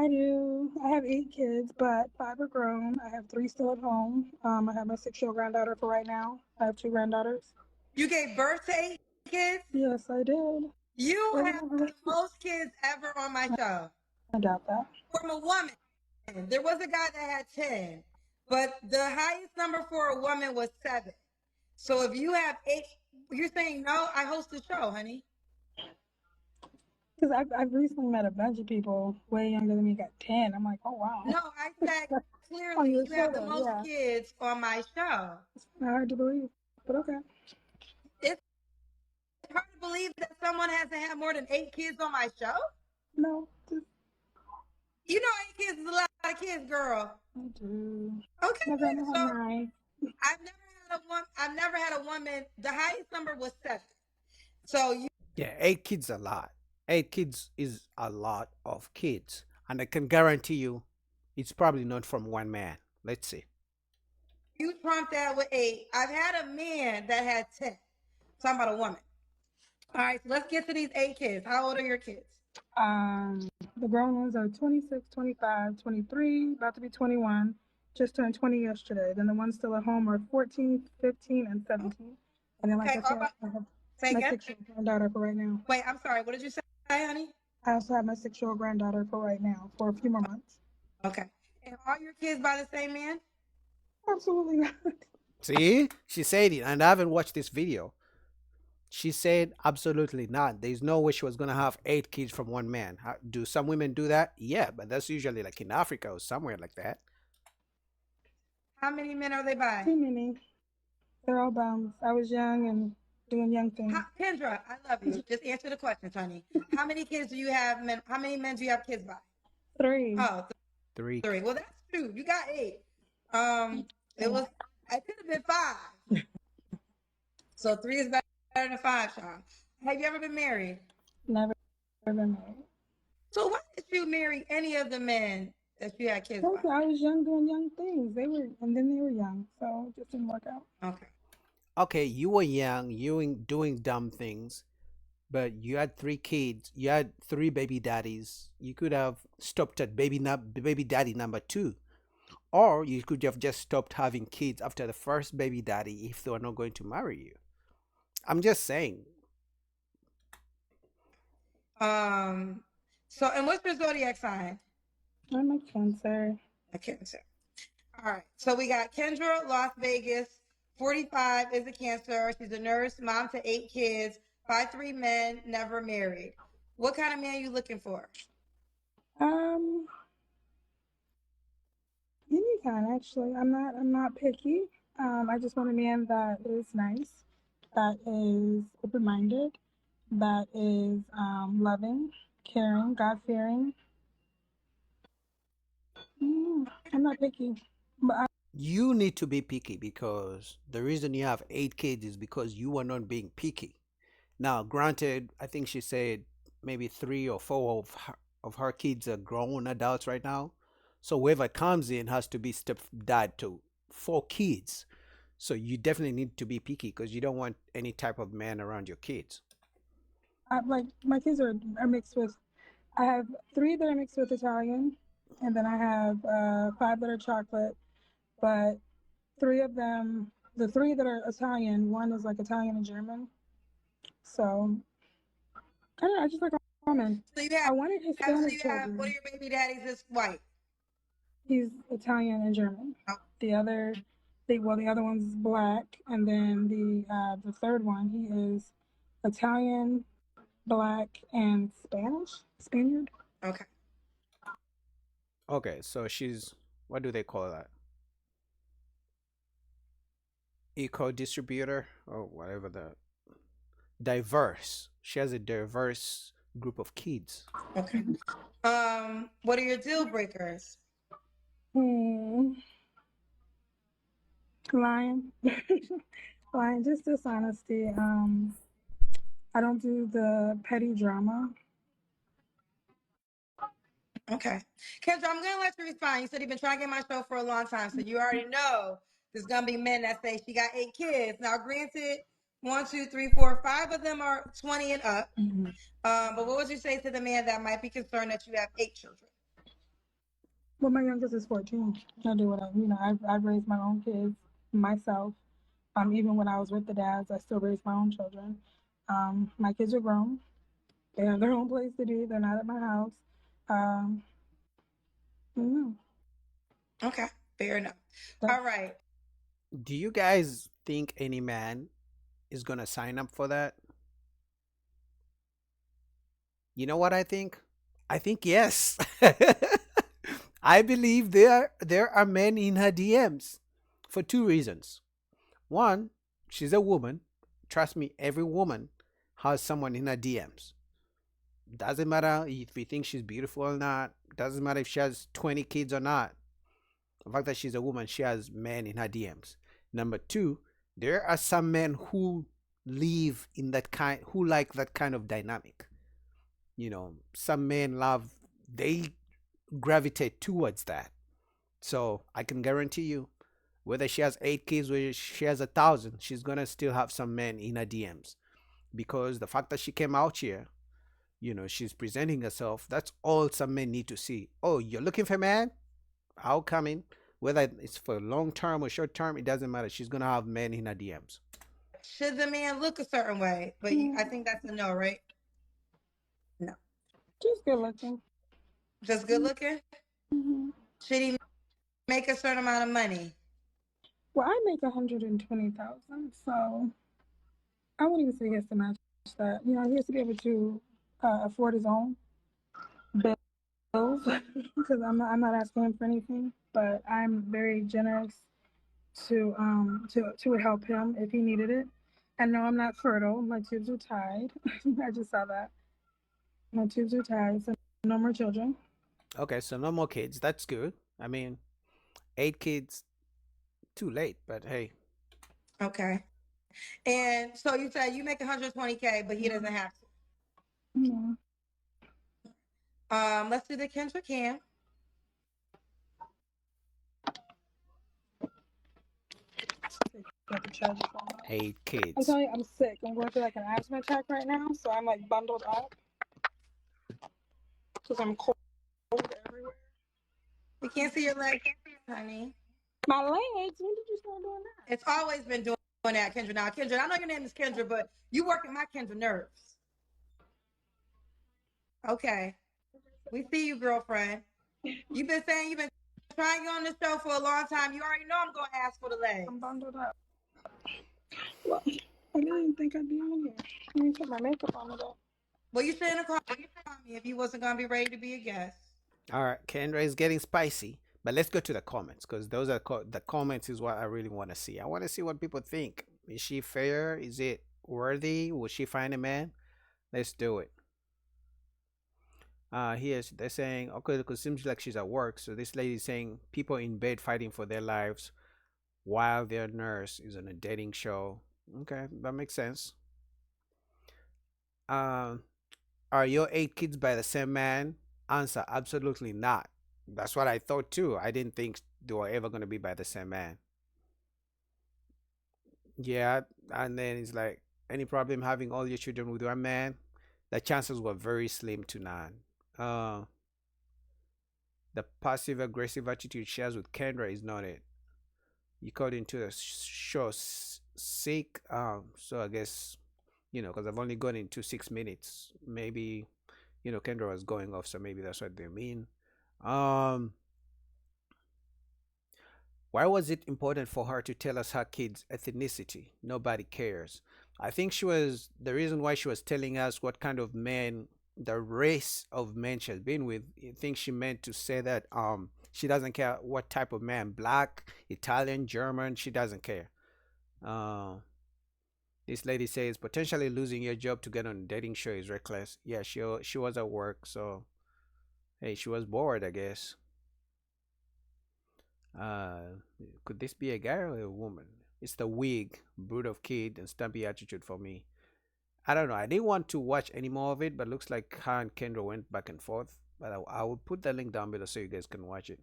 I do. I have 8 kids, but 5 are grown. I have 3 still at home. I have my 6-year-old granddaughter for right now. I have 2 granddaughters. You gave birth to 8 kids? Yes, I did. You have I the most kids ever on my show. doubt that. From a woman. There was a guy that had 10, but the highest number for a woman was 7. So if you have 8, you're saying no, I host the show, honey. Because I've recently met a bunch of people way younger than me got 10. I'm like, oh, wow. No, I said On clearly your you have show, the though, most yeah. kids on my show. It's hard to believe, but okay. It's hard to believe that someone has to have more than 8 kids on my show. No, just You know, 8 kids is a lot of kids, girl. I do. Okay, My grandma had so 9. I've never had a woman. The highest number was 7. So you Yeah, 8 kids a lot. 8 kids is a lot of kids, and I can guarantee you, it's probably not from one man. Let's see. you trumped that with 8. I've had a man that had 10. Talking about a woman. All right, so let's get to these 8 kids. How old are your kids? The grown ones are 26, 25, 23, about to be 21. Just turned 20 yesterday. Then the ones still at home are 14, 15, and 17. And then, like Okay, I said, I have say my again. 6-year-old granddaughter for right now. Wait, I'm sorry. What did you say, honey? I also have my 6-year-old granddaughter for right now for a few more months. Okay. And are your kids by the same man? Absolutely not. See, she said it, and I haven't watched this video. She said absolutely not. There's no way she was gonna have 8 kids from one man. Do some women do that? Yeah, but that's usually like in Africa or somewhere like that. How many men are they by? Too many. They're all bums. I was young and doing young things. Kendra, I love you. Just answer the question, honey. How many kids do you have? How many men do you have kids by? 3. Oh, Three. 3. Well, that's 2. You got 8. It was. It could have been 5. So 3 is better than 5, Sean. Have you ever been married? Never been married. So why did you marry any of the men that you had kids by? I was young doing young things. They were young, so it just didn't work out. Okay. Okay, you were young, you were doing dumb things, but you had 3 kids. You had 3 baby daddies. You could have stopped at baby daddy number 2, or you could have just stopped having kids after the first baby daddy if they were not going to marry you. I'm just saying. So, and what's your zodiac sign? I'm a Cancer. A Cancer. All right. So we got Kendra, Las Vegas, 45, is a Cancer. She's a nurse, mom to 8 kids, 5'3" men, never married. What kind of man are you looking for? Any kind actually. I'm not picky. I just want a man that is nice, that is open minded, that is loving, caring, God fearing. I'm not picky. But You need to be picky because the reason you have 8 kids is because you are not being picky. Now, granted, I think she said maybe 3 or 4 of her kids are grown adults right now. So whoever comes in has to be stepdad to 4 kids. So you definitely need to be picky because you don't want any type of man around your kids. like my kids are mixed with. I have 3 that are mixed with Italian, and then I have 5 that are chocolate. But 3 of them, the 3 that are Italian, one is like Italian and German. So I don't know. I just like all men. So you I have, wanted Hispanic children. one of your baby daddies is white. He's Italian and German. The other, the other one's black, and then the third one, he is Italian, black, and Spaniard. Okay. Okay, so she's, what do they call that? Eco distributor or whatever the diverse. She has a diverse group of kids. Okay. What are your deal breakers? Lying, lying, just dishonesty. I don't do the petty drama. Okay. Kendra, I'm gonna let you respond. You said you've been trying to get my show for a long time, so you already know there's gonna be men that say she got 8 kids. Now, granted, 1, 2, 3, 4, 5 of them are 20 and up. Mm-hmm. But what would you say to the man that might be concerned that you have 8 children? Well, my youngest is 14. I do what I've raised my own kids myself. Even when I was with the dads, I still raised my own children. My kids are grown. They have their own place to be. They're not at my house. Um, no, Okay, fair enough. that's All right. Do you guys think any man is gonna sign up for that? You know what I think? I think yes. I believe there are men in her DMs for two reasons. One, she's a woman. Trust me, every woman has someone in her DMs. Doesn't matter if you think she's beautiful or not. Doesn't matter if she has 20 kids or not. The fact that she's a woman, she has men in her DMs. Number two, there are some men who live in that kind, who like that kind of dynamic. Some men love, they gravitate towards that. So I can guarantee you, whether she has 8 kids or she has 1,000, she's gonna still have some men in her DMs, because the fact that she came out here, she's presenting herself. That's all some men need to see. Oh, you're looking for a man? I'll come in. Whether it's for long term or short term, it doesn't matter. She's gonna have men in her DMs. Should the man look a certain way? But I think that's a no, right? No. just good looking. Just good looking? Hmm. Should he make a certain amount of money? Well, I make 120,000, so I wouldn't even say he has to match that. He has to be able to afford his own bills because I'm not asking him for anything, but I'm very generous to help him if he needed it. And no, I'm not fertile. My tubes are tied. I just saw that. My tubes are tied, so no more children. Okay, so no more kids. That's good. I mean, 8 kids, too late. But hey, Okay. And so you said you make 120K, but he doesn't have to. Yeah. Let's do the Kendra Cam. Got the charger phone up. 8 kids. I'm telling you, I'm sick. I'm going through like an asthma attack right now, so I'm like bundled up because I'm cold everywhere. We can't see your legs, honey. My legs? When did you start doing that? It's always been doing that, Kendra. Now, Kendra, I know your name is Kendra, but you working my Kendra nerves. Okay. We see you, girlfriend. You've been saying you've been trying to get on this show for a long time. You already know I'm going to ask for the legs. I'm bundled up. Well, I didn't think I'd be on here. I didn't put my makeup on today. Well, you shouldn't have called me if you wasn't going to be ready to be a guest. All right, Kendra is getting spicy. But let's go to the comments, because those are the comments is what I really want to see. I want to see what people think. Is she fair? Is it worthy? Will she find a man? Let's do it. Here they're saying, okay, because it seems like she's at work. So this lady is saying people in bed fighting for their lives while their nurse is on a dating show. Okay, that makes sense. Are your 8 kids by the same man? Answer: absolutely not. That's what I thought too. I didn't think they were ever gonna be by the same man. Yeah, and then it's like, any problem having all your children with one man? The chances were very slim to none. Uh, the passive aggressive attitude she has with Kendra is not it. You called into the show sick. So I guess, because I've only gone into 6 minutes. Maybe, Kendra was going off, so maybe that's what they mean. Um, why was it important for her to tell us her kid's ethnicity? Nobody cares. I think the reason why she was telling us what kind of men, the race of men she has been with. I think she meant to say that she doesn't care what type of man, black, Italian, German, she doesn't care. Uh, this lady says potentially losing your job to get on a dating show is reckless. Yeah, she was at work, so hey, she was bored, I guess. Uh, could this be a guy or a woman? It's the wig, brood of kid, and stumpy attitude for me. I don't know. I didn't want to watch any more of it, but looks like her and Kendra went back and forth. But I will put the link down below so you guys can watch it.